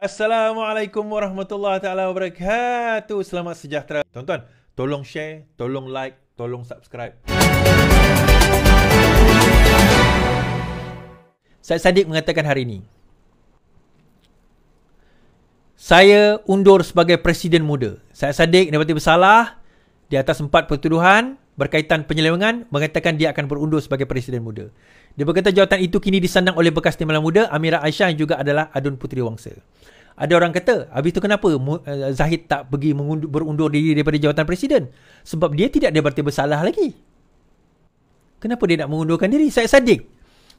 Assalamualaikum warahmatullahi taala wabarakatuh. Selamat sejahtera. Tuan-tuan, tolong share, tolong like, tolong subscribe. Syed Saddiq mengatakan hari ini, saya undur sebagai Presiden Muda. Syed Saddiq dapati bersalah di atas 4 pertuduhan berkaitan penyelewengan, mengatakan dia akan berundur sebagai Presiden Muda. Dia berkata jawatan itu kini disandang oleh bekas Timbalan Muda Amirah Aisyah yang juga adalah Adun Puteri Wangsa. Ada orang kata, habis itu kenapa Zahid tak pergi berundur diri daripada jawatan Presiden? Sebab dia tidak dapati bersalah lagi. Kenapa dia nak mengundurkan diri? Syed Saddiq,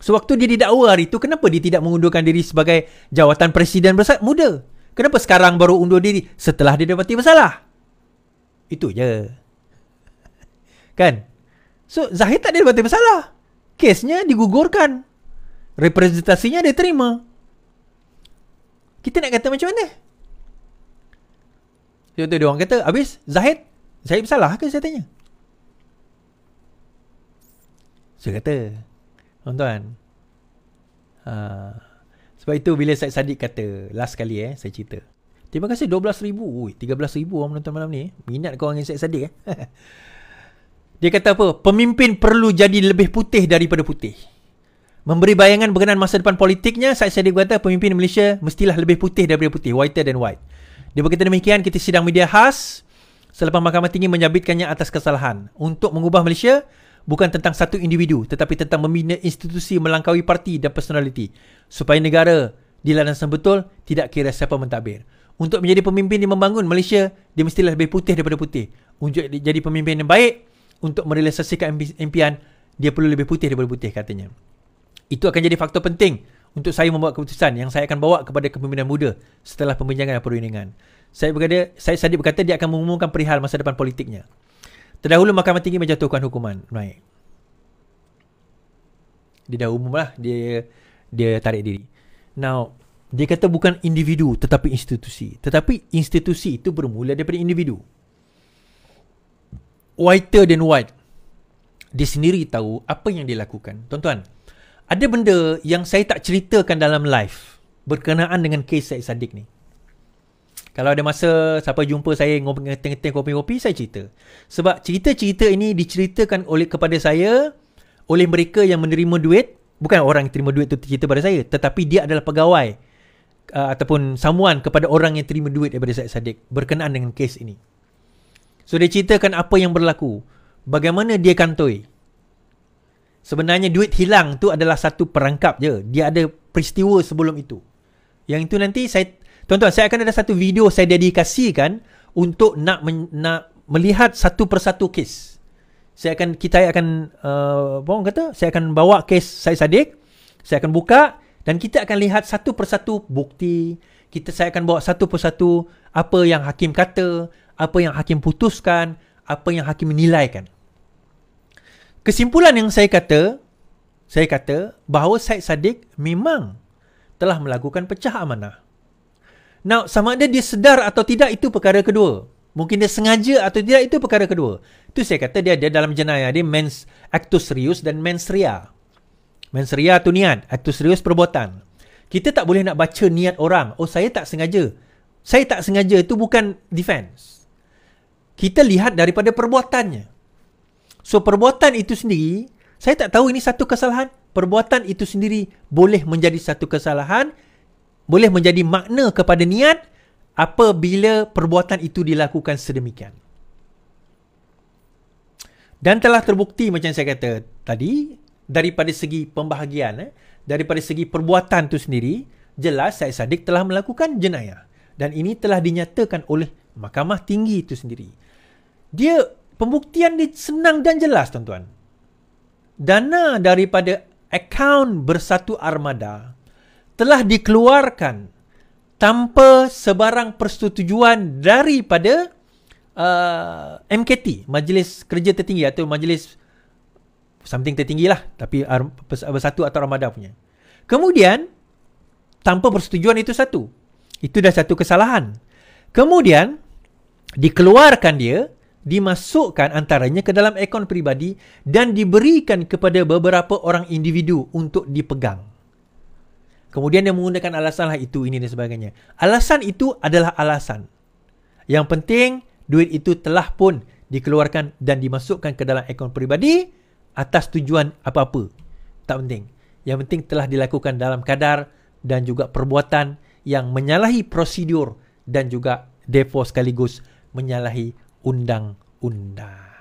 sewaktu dia didakwa hari itu, kenapa dia tidak mengundurkan diri sebagai jawatan Presiden Muda? Kenapa sekarang baru undur diri setelah dia dapati bersalah? Itu je. Kan? So, Zahid tak ada dapati bersalah. Kesnya digugurkan. Representasinya dia terima. Kita nak kata macam mana? Contoh dia orang kata, habis Zahid bersalah ke, saya tanya. Saya kata, tuan-tuan, sebab itu bila Syed Saddiq kata, last kali saya cerita, terima kasih 12,000, 13,000 orang menonton malam ni. Minat kau dengan Syed Saddiq Dia kata apa? Pemimpin perlu jadi lebih putih daripada putih. Memberi bayangan berkenaan masa depan politiknya, Syed Saddiq berkata pemimpin Malaysia mestilah lebih putih daripada putih, whiter than white. Dia berkata demikian ketika sidang media khas selepas Mahkamah Tinggi menyabitkannya atas kesalahan. Untuk mengubah Malaysia bukan tentang satu individu, tetapi tentang membina institusi melangkaui parti dan personaliti supaya negara dilandasan betul, tidak kira siapa mentadbir. Untuk menjadi pemimpin yang membangun Malaysia, dia mestilah lebih putih daripada putih. Untuk jadi pemimpin yang baik, untuk merealisasikan impian, dia perlu lebih putih daripada putih, katanya. Itu akan jadi faktor penting untuk saya membuat keputusan yang saya akan bawa kepada kepimpinan muda setelah pembincangan dan perundingan. Syed Saddiq berkata dia akan mengumumkan perihal masa depan politiknya. Terdahulu Mahkamah Tinggi menjatuhkan hukuman. Baik. Dia dah umum lah. Dia tarik diri. Now, dia kata bukan individu tetapi institusi. Tetapi institusi itu bermula daripada individu. Whiter than white. Dia sendiri tahu apa yang dia lakukan. Tuan-tuan, ada benda yang saya tak ceritakan dalam live berkenaan dengan kes Syed Saddiq ni. Kalau ada masa siapa jumpa saya tengah-tengah kopi-kopi, saya cerita. Sebab cerita-cerita ini diceritakan kepada saya oleh mereka yang menerima duit. Bukan orang yang terima duit tu cerita pada saya, tetapi dia adalah pegawai ataupun someone kepada orang yang terima duit daripada Syed Saddiq berkenaan dengan kes ini. So dia ceritakan apa yang berlaku, bagaimana dia kantoi. Sebenarnya duit hilang tu adalah satu perangkap je. Dia ada peristiwa sebelum itu. Yang itu nanti tuan-tuan, saya akan ada satu video saya dedikasikan untuk nak melihat satu persatu kes. Saya akan bawa kes Syed Saddiq. Saya akan buka dan kita akan lihat satu persatu bukti. Saya akan bawa satu persatu apa yang hakim kata, apa yang hakim putuskan, apa yang hakim menilaikan. Kesimpulan yang saya kata bahawa Syed Saddiq memang telah melakukan pecah amanah. Now, sama ada dia sedar atau tidak, itu perkara kedua. Mungkin dia sengaja atau tidak, itu perkara kedua. Itu saya kata dia dalam jenayah dia mens actus reus dan mens rea. Mens rea tu niat, actus reus perbuatan. Kita tak boleh nak baca niat orang. Oh, saya tak sengaja. Saya tak sengaja itu bukan defense. Kita lihat daripada perbuatannya. So, perbuatan itu sendiri, saya tak tahu ini satu kesalahan. Perbuatan itu sendiri boleh menjadi satu kesalahan, boleh menjadi makna kepada niat apabila perbuatan itu dilakukan sedemikian. Dan telah terbukti macam saya kata tadi, daripada segi pembahagian, daripada segi perbuatan itu sendiri, jelas Syed Saddiq telah melakukan jenayah. Dan ini telah dinyatakan oleh Mahkamah Tinggi itu sendiri. Pembuktian dia senang dan jelas, tuan-tuan. Dana daripada akaun Bersatu Armada telah dikeluarkan tanpa sebarang persetujuan daripada MKT, Majlis Kerja Tertinggi atau Majlis something tertinggi lah, tapi Bersatu atau Armada punya. Kemudian, tanpa persetujuan itu satu. Itu dah satu kesalahan. Kemudian, dikeluarkan dia, dimasukkan antaranya ke dalam akaun peribadi dan diberikan kepada beberapa orang individu untuk dipegang. Kemudian dia menggunakan alasan lah itu, ini dan sebagainya. Alasan itu adalah alasan. Yang penting, duit itu telah pun dikeluarkan dan dimasukkan ke dalam akaun peribadi atas tujuan apa-apa. Tak penting. Yang penting telah dilakukan dalam kadar dan juga perbuatan yang menyalahi prosedur dan juga therefore sekaligus menyalahi undang-undang.